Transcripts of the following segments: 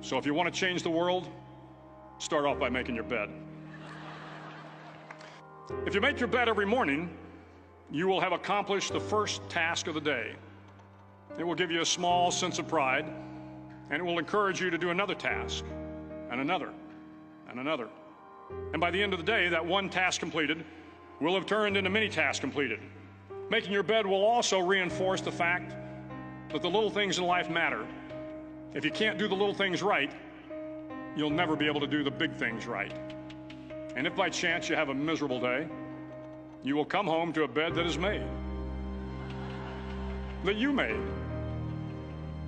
So if you want to change the world, start off by making your bed. If you make your bed every morning, you will have accomplished the first task of the day. It will give you a small sense of pride, and it will encourage you to do another task, and another, and another. And by the end of the day, that one task completed will have turned into many tasks completed. Making your bed will also reinforce the fact that the little things in life matter. If you can't do the little things right, you'll never be able to do the big things right. And if by chance you have a miserable day, you will come home to a bed that is made, that you made.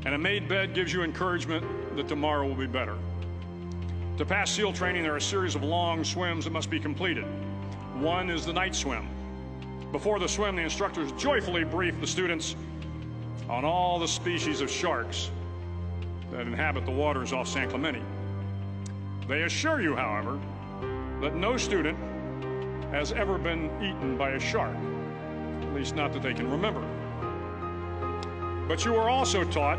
And a made bed gives you encouragement that tomorrow will be better. To pass SEAL training, there are a series of long swims that must be completed. One is the night swim. Before the swim, the instructors joyfully brief the students on all the species of sharks that inhabit the waters off San Clemente. They assure you, however, that no student has ever been eaten by a shark, at least not that they can remember. But you are also taught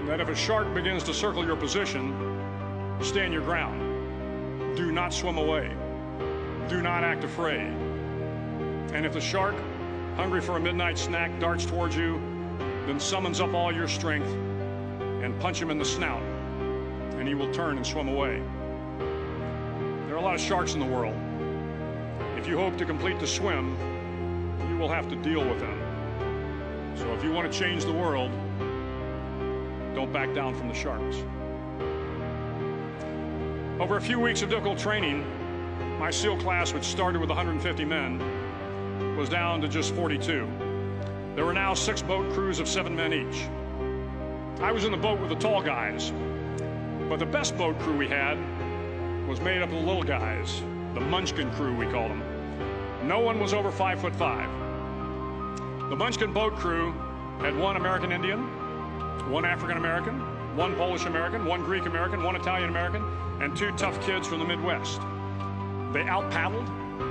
that if a shark begins to circle your position, stand your ground. Do not swim away. Do not act afraid. And if the shark, hungry for a midnight snack, darts towards you, then summons up all your strength and punch him in the snout, and he will turn and swim away. There are a lot of sharks in the world. If you hope to complete the swim, you will have to deal with them. So if you want to change the world, don't back down from the sharks. Over a few weeks of difficult training, my SEAL class, which started with 150 men, was down to just 42. There were now 6 boat crews of 7 men each. I was in the boat with the tall guys, but the best boat crew we had was made up of the little guys, the Munchkin crew, we called them. No one was over 5'5". The Munchkin boat crew had 1 American Indian, 1 African American, 1 Polish American, 1 Greek American, 1 Italian American, and 2 tough kids from the Midwest. They out-paddled,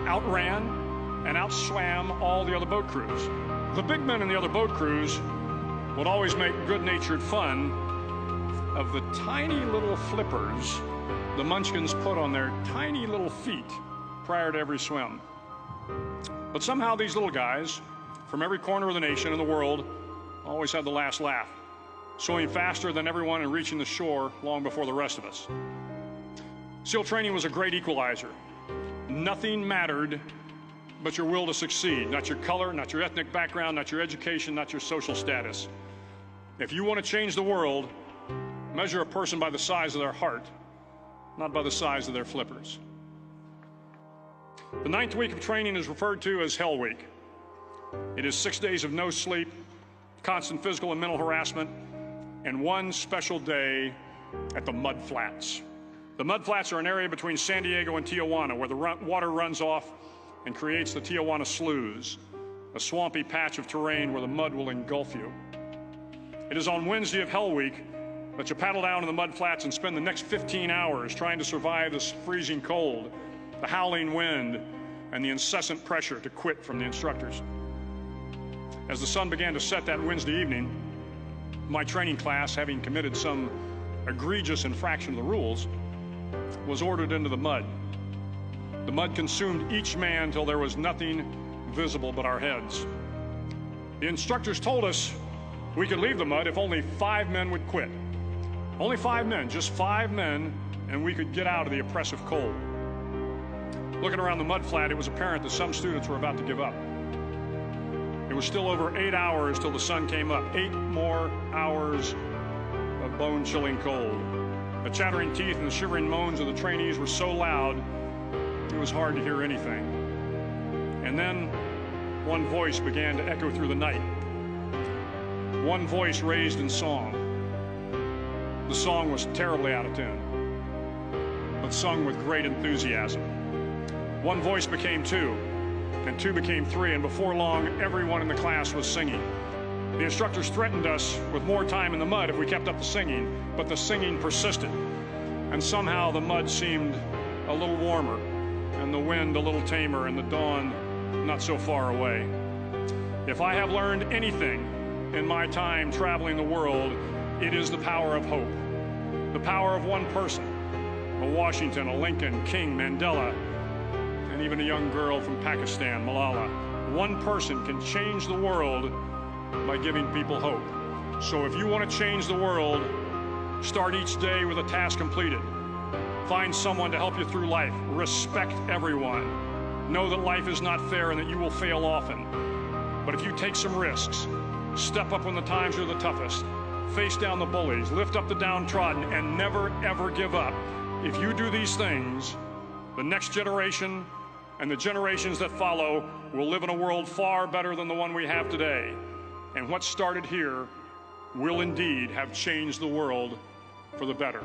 outran, and outswam all the other boat crews. The big men in the other boat crews would always make good-natured fun of the tiny little flippers the Munchkins put on their tiny little feet prior to every swim. But somehow these little guys from every corner of the nation and the world always had the last laugh, swimming faster than everyone and reaching the shore long before the rest of us. SEAL training was a great equalizer. Nothing mattered but your will to succeed, not your color, not your ethnic background, not your education, not your social status. If you want to change the world, measure a person by the size of their heart, not by the size of their flippers. The 9th week of training is referred to as Hell Week. It is 6 days of no sleep, constant physical and mental harassment, and 1 special day at the Mud Flats. The Mud Flats are an area between San Diego and Tijuana where the water runs off and creates the Tijuana Sloughs, a swampy patch of terrain where the mud will engulf you. It is on Wednesday of Hell Week that you paddle down to the Mud Flats and spend the next 15 hours trying to survive this freezing cold, the howling wind, and the incessant pressure to quit from the instructors. As the sun began to set that Wednesday evening, my training class, having committed some egregious infraction of the rules, was ordered into the mud. The mud consumed each man till there was nothing visible but our heads. The instructors told us we could leave the mud if only 5 men would quit. Only 5 men, just 5 men, and we could get out of the oppressive cold. Looking around the mud flat, it was apparent that some students were about to give up. It was still over 8 hours till the sun came up. 8 more hours of bone-chilling cold. The chattering teeth and the shivering moans of the trainees were so loud, it was hard to hear anything. And then one voice began to echo through the night. One voice raised in song. The song was terribly out of tune, but sung with great enthusiasm. One voice became 2, and 2 became 3, and before long, everyone in the class was singing. The instructors threatened us with more time in the mud if we kept up the singing, but the singing persisted, and somehow the mud seemed a little warmer, and the wind a little tamer, and the dawn not so far away. If I have learned anything in my time traveling the world, it is the power of hope. The power of one person, a Washington, a Lincoln, King, Mandela, and even a young girl from Pakistan, Malala. One person can change the world by giving people hope. So if you want to change the world, start each day with a task completed. Find someone to help you through life. Respect everyone. Know that life is not fair and that you will fail often. But if you take some risks, step up when the times are the toughest, face down the bullies, lift up the downtrodden, and never, ever give up. If you do these things, the next generation and the generations that follow will live in a world far better than the one we have today. And what started here will indeed have changed the world for the better.